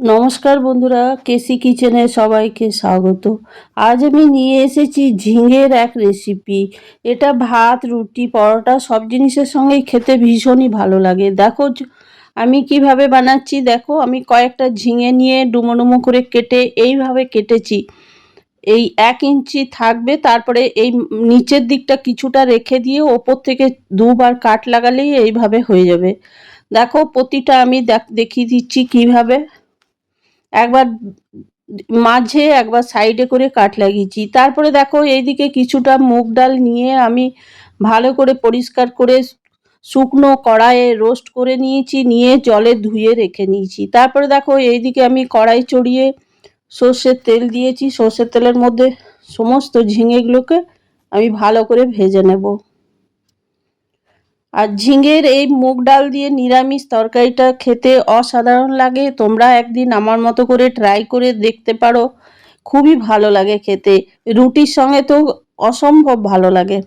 নমস্কার বন্ধুরা, কেসি কিচেনে সবাইকে স্বাগত। আজ আমি নিয়ে এসেছি ঝিঙের এক রেসিপি। এটা ভাত, রুটি, পরোটা সব জিনিসের সঙ্গেই খেতে ভীষণই ভালো লাগে। দেখো আমি কিভাবে বানাচ্ছি। দেখো, আমি কয়েকটা ঝিঙে নিয়ে ডুমো ডুমো করে কেটে এইভাবে কেটেছি। এই 1 ইঞ্চি থাকবে, তারপরে এই নিচের দিকটা কিছুটা রেখে দিয়ে ওপর থেকে দুবার কাট লাগালেই এইভাবে হয়ে যাবে। দেখো, প্রতিটা আমি দেখিয়ে দিচ্ছি কিভাবে। একবার মাঝে একবার সাইডে করে কাট লাগিয়েছি। তারপরে দেখো, এইদিকে কিছুটা মুগ ডাল নিয়ে আমি ভালো করে পরিষ্কার করে শুকনো কড়াইয়ে রোস্ট করে নিয়েছি, নিয়ে জলে ধুয়ে রেখে নিয়েছি। তারপরে দেখো, এইদিকে আমি কড়াই চড়িয়ে সর্ষের তেল দিয়েছি। সর্ষের তেলের মধ্যে সমস্ত ঝিঙেগুলোকে আমি ভালো করে ভেজে নেব। আর ঝিঙের এই মুগ ডাল দিয়ে নিরামিষ তরকারিটা খেতে অসাধারণ লাগে। তোমরা একদিন আমার মতো করে ট্রাই করে দেখতে পারো, খুবই ভালো লাগে খেতে। রুটির সঙ্গে তো অসম্ভব ভালো লাগে।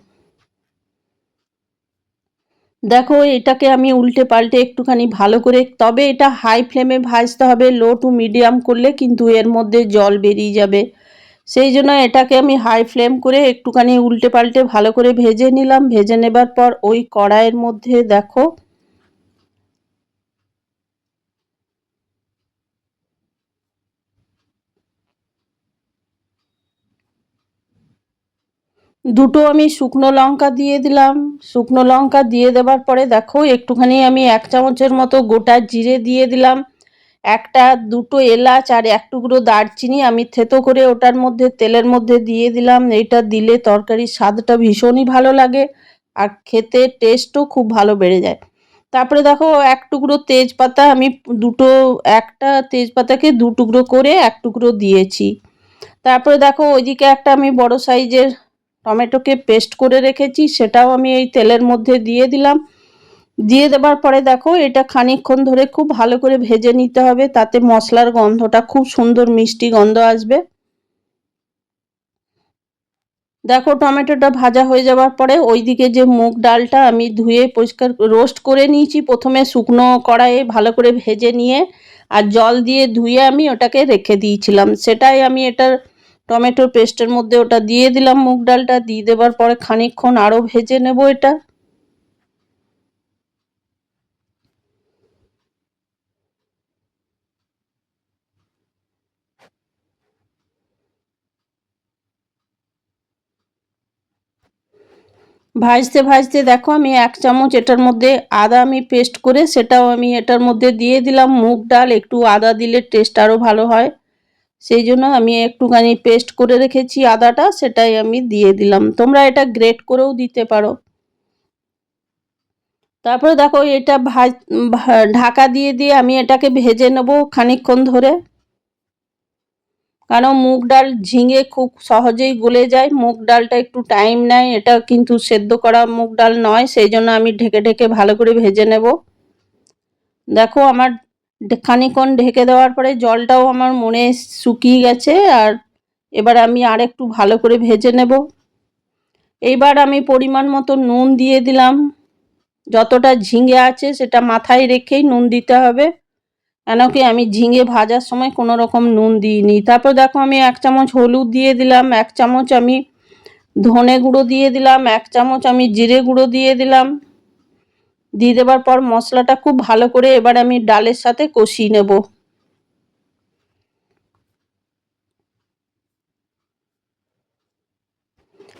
দেখো, এটাকে আমি উল্টে পাল্টে একটুখানি ভালো করে, তবে এটা হাই ফ্লেমে ভাজতে হবে। লো টু মিডিয়াম করলে কিন্তু এর মধ্যে জল বেরিয়ে যাবে। সেই জন্য এটাকে আমি হাই ফ্লেম করে একটুখানি উল্টে পাল্টে ভালো করে ভেজে নিলাম। ভেজে নেবার পর ওই কড়াইয়ের মধ্যে দেখো দুটো আমি শুকনো লঙ্কা দিয়ে দিলাম। শুকনো লঙ্কা দিয়ে দেবার পরে দেখো, একটুখানি আমি 1 চামচের মতো গোটা জিরে দিয়ে দিলাম। দুটো এলাচ আর এক টুকরো দারচিনি আমি থেতো করে ওটার মধ্যে তেলের মধ্যে দিয়ে দিলাম। এইটা দিলে তরকারির স্বাদটা ভীষণই ভালো লাগে আর খেতে টেস্টও খুব ভালো বেড়ে যায়। তারপরে দেখো, এক টুকরো তেজপাতা আমি একটা তেজপাতাকে 2 টুকরো করে 1 টুকরো দিয়েছি। তারপরে দেখো, ওইদিকে একটা আমি বড় সাইজের টমেটোকে পেস্ট করে রেখেছি, সেটাও আমি এই তেলের মধ্যে দিয়ে দিলাম। দিয়ে দেবার পরে দেখো, এটা খানিকক্ষণ ধরে খুব ভালো করে ভেজে নিতে হবে, তাতে মশলার গন্ধটা খুব সুন্দর মিষ্টি গন্ধ আসবে। দেখো, টমেটোটা ভাজা হয়ে যাওয়ার পরে ওইদিকে যে মুগ ডালটা আমি ধুয়ে পরিষ্কার রোস্ট করে নিয়েছি, প্রথমে শুকনো কড়াইয়ে ভালো করে ভেজে নিয়ে আর জল দিয়ে ধুয়ে আমি ওটাকে রেখে দিয়েছিলাম, সেটাই আমি এটার টমেটোর পেস্টের মধ্যে ওটা দিয়ে দিলাম। মুগ ডালটা দিয়ে দেবার পরে খানিকক্ষণ আরও ভেজে নেব এটা। ভাজতে ভাজতে দেখো, আমি 1 চামচ এটার মধ্যে আদা আমি পেস্ট করে সেটাও আমি এটার মধ্যে দিয়ে দিলাম। মুগ ডাল একটু আদা দিলে টেস্ট আরও ভালো হয়, সেই জন্য আমি একটুখানি পেস্ট করে রেখেছি আদাটা, সেটাই আমি দিয়ে দিলাম। তোমরা এটা গ্রেট করেও দিতে পারো। তারপরে দেখো, এটা ঢাকা দিয়ে দিয়ে আমি এটাকে ভেজে নেব খানিকক্ষণ ধরে, কারণ মুগ ডাল ঝিঙে খুব সহজেই গলে যায়। মুগ ডালটা একটু টাইম নেয়, এটা কিন্তু সেদ্ধ করা মুগ ডাল নয়, সেই জন্য আমি ঢেকে ঢেকে ভালো করে ভেজে নেব। দেখো, আমার খানিকক্ষণ ঢেকে দেওয়ার পরে জলটাও আমার মনে শুকিয়ে গেছে, আর এবার আমি আর একটু ভালো করে ভেজে নেব। এইবার আমি পরিমাণ মতো নুন দিয়ে দিলাম। যতটা ঝিঙে আছে সেটা মাথায় রেখেই নুন দিতে হবে, কেন কি আমি ঝিঙে ভাজার সময় কোনো রকম নুন দিইনি। তারপর দেখো, আমি 1 চামচ হলুদ দিয়ে দিলাম, 1 চামচ আমি ধনে গুঁড়ো দিয়ে দিলাম, 1 চামচ আমি জিরে গুঁড়ো দিয়ে দিলাম। দিয়ে দেবার পর মশলাটা খুব ভালো করে এবার আমি ডালের সাথে কষিয়ে নেব।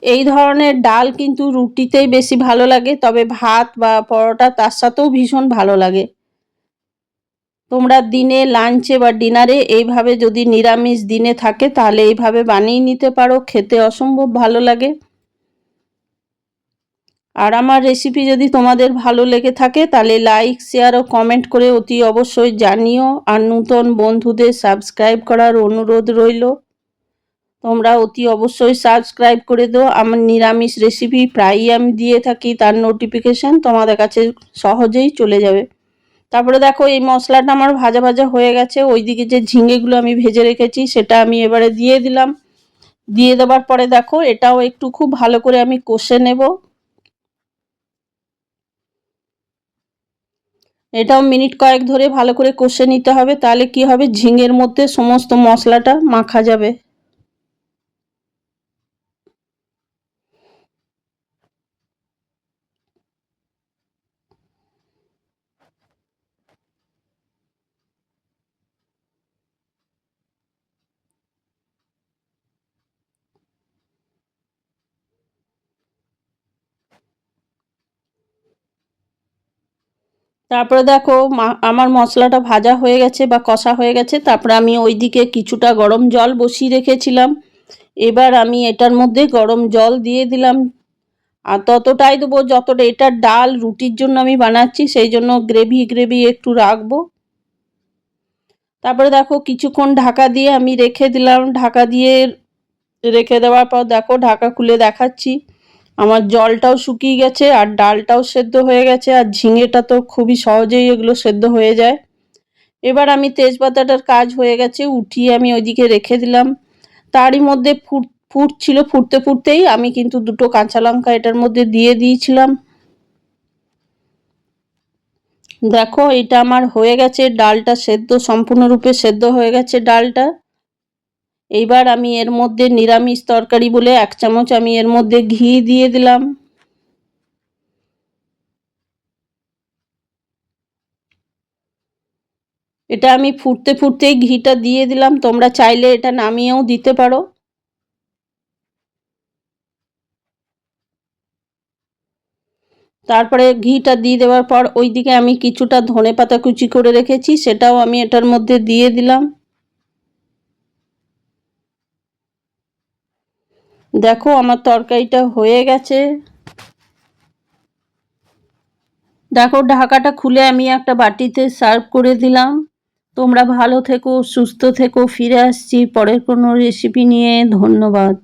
এই ধরনের ডাল কিন্তু রুটিতেই বেশি ভালো লাগে, তবে ভাত বা পরোটা তার সাথেও ভীষণ ভালো লাগে। তোমরা দিনে লাঞ্চে বা ডিনারে এইভাবে, যদি নিরামিষ দিনে থাকে তাহলে এইভাবে বানিয়ে নিতে পারো, খেতে অসম্ভব ভালো লাগে। আর আমার রেসিপি যদি তোমাদের ভালো লেগে থাকে তাহলে লাইক, শেয়ার ও কমেন্ট করে অতি অবশ্যই জানিও। আর নতুন বন্ধুদের সাবস্ক্রাইব করার অনুরোধ রইল, তোমরা অতি অবশ্যই সাবস্ক্রাইব করে দাও। আমার নিরামিষ রেসিপি প্রায়ই আমি দিয়ে থাকি, তার নোটিফিকেশান তোমাদের কাছে সহজেই চলে যাবে। তারপরে দেখো, এই মশলাটা আমার ভাজা ভাজা হয়ে গেছে। ওইদিকে যে ঝিঙেগুলো আমি ভেজে রেখেছি সেটা আমি এবারে দিয়ে দিলাম। দিয়ে দেওয়ার পরে দেখো, এটাও একটু খুব ভালো করে আমি কষে নেব। এটাও মিনিট কয়েক ধরে ভালো করে কষে নিতে হবে, তাহলে কি হবে, ঝিঙের মধ্যে সমস্ত মশলাটা মাখা যাবে। তারপরে দেখো আমার মশলাটা ভাজা হয়ে গেছে বা কষা হয়ে গেছে। তারপরে আমি ওইদিকে কিছুটা গরম জল বসিয়ে রেখেছিলাম। এবার আমি এটার মধ্যে গরম জল দিয়ে দিলাম, আর ততটাই দেবো যতটা, এটা ডাল রুটির জন্য আমি বানাচ্ছি, সেই জন্য গ্রেভি গ্রেভি একটু রাখবো। তারপরে দেখো কিছুক্ষণ ঢাকা দিয়ে আমি রেখে দিলাম। ঢাকা দিয়ে রেখে দেওয়ার পর দেখো ঢাকা খুলে দেখাচ্ছি, আমার জলটাও শুকিয়ে গেছে আর ডালটাও সেদ্ধ হয়ে গেছে, আর ঝিঙেটা তো খুবই সহজেই এগুলো সেদ্ধ হয়ে যায়। এবার আমি তেজপাতাটার কাজ হয়ে গেছে, উঠিয়ে আমি ওইদিকে রেখে দিলাম। তারই মধ্যে ফুটছিল, ফুটতে ফুটতেই আমি কিন্তু দুটো কাঁচা লঙ্কা এটার মধ্যে দিয়ে দিয়েছিলাম। দেখো এটা আমার হয়ে গেছে, ডালটা সেদ্ধ, সম্পূর্ণরূপে সেদ্ধ হয়ে গেছে ডালটা। এইবার আমি এর মধ্যে নিরামিষ তরকারি বলে 1 চামচ আমি এর মধ্যে ঘি দিয়ে দিলাম। এটা আমি ফুটতে ফুটতেই ঘিটা দিয়ে দিলাম, তোমরা চাইলে এটা নামিয়েও দিতে পারো। তারপরে ঘিটা দিয়ে দেওয়ার পর ওইদিকে আমি কিছুটা ধনেপাতা কুচি করে রেখেছি, সেটাও আমি এটার মধ্যে দিয়ে দিলাম। দেখো আমার তরকারিটা হয়ে গেছে। দেখো ঢাকাটা খুলে আমি একটা বাটিতে সার্ভ করে দিলাম। তোমরা ভালো থেকো, সুস্থ থেকো, ফিরে আসছি পরের কোনো রেসিপি নিয়ে। ধন্যবাদ।